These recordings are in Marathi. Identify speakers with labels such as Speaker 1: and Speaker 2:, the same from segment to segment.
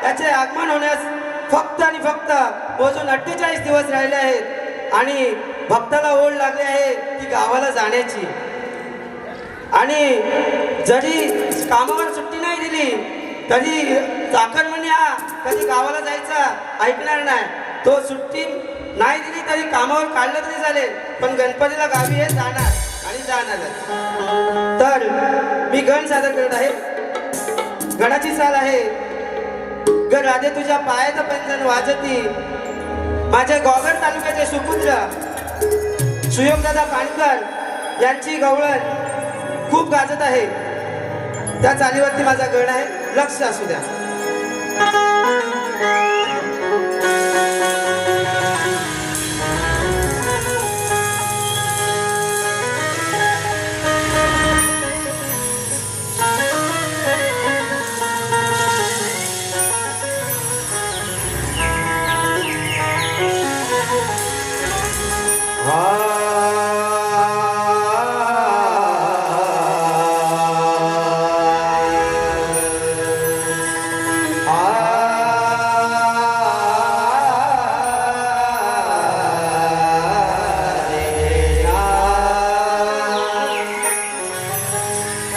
Speaker 1: त्याचे आगमन होण्यास फक्त आणि फक्त मोजून 48 दिवस राहिले आहेत आणि भक्ताला ओढ लागली आहे ती गावाला जाण्याची. आणि जरी कामावर सुट्टी नाही दिली तरी चाकरमणी हा कधी गावाला जायचा ऐकणार नाही. तो सुट्टी नाही दिली तरी कामावर काढलं तरी चालेल, पण गणपतीला गावी हे जाणार आणि जाणार. तर मी गण सादर करत आहे. गणाची चाल आहे, ग राधे तुझ्या पायात पंजन वाजती, माझ्या गोगर तालुक्याचे सुपुत्र सुयोगदादा पाणकर यांची गवळण खूप गाजत आहे. त्या चालीवरती माझा गण आहे, लक्ष असू द्या.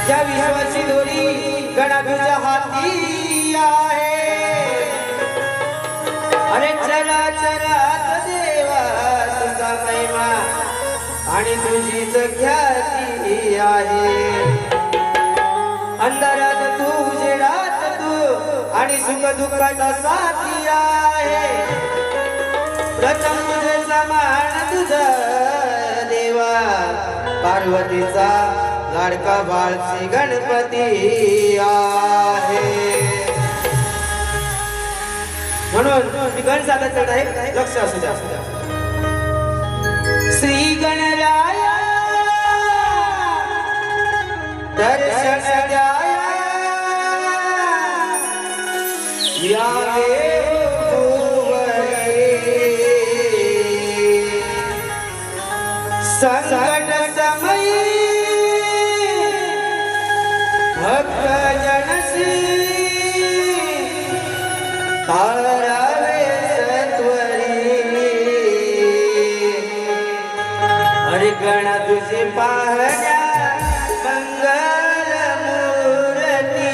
Speaker 1: या विश्वाची दोरी गणा तुझ्या हाती आहे. अरे चरा चरात देवा तुझा महिमा आणि तुझीच ख्याती आहे. अंधारात तू उजेडात तू आणि सुख दुःखाचा साथी आहे. प्रथम तुझे समान तुझा देवा पार्वतीचा लाडका बाळची गणपती आहे. म्हणून मी गण सादर करत आहे, लक्ष असू द्या. श्री गणराया दर्शन द्याया यावे संकट समयी भक्त जनसी तारावे सत्वरी. हरि गण तुझे पाहण्या मंगल मूर्ती.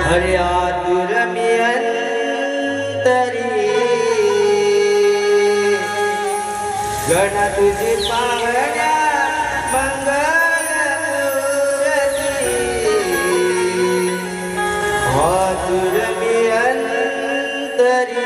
Speaker 1: हरि आतुर मी अंतरी गण तुझे पाहण्या मंगल आतुर मी अंतरी.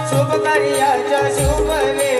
Speaker 1: शुभ कार्याच्या शुभ वेळी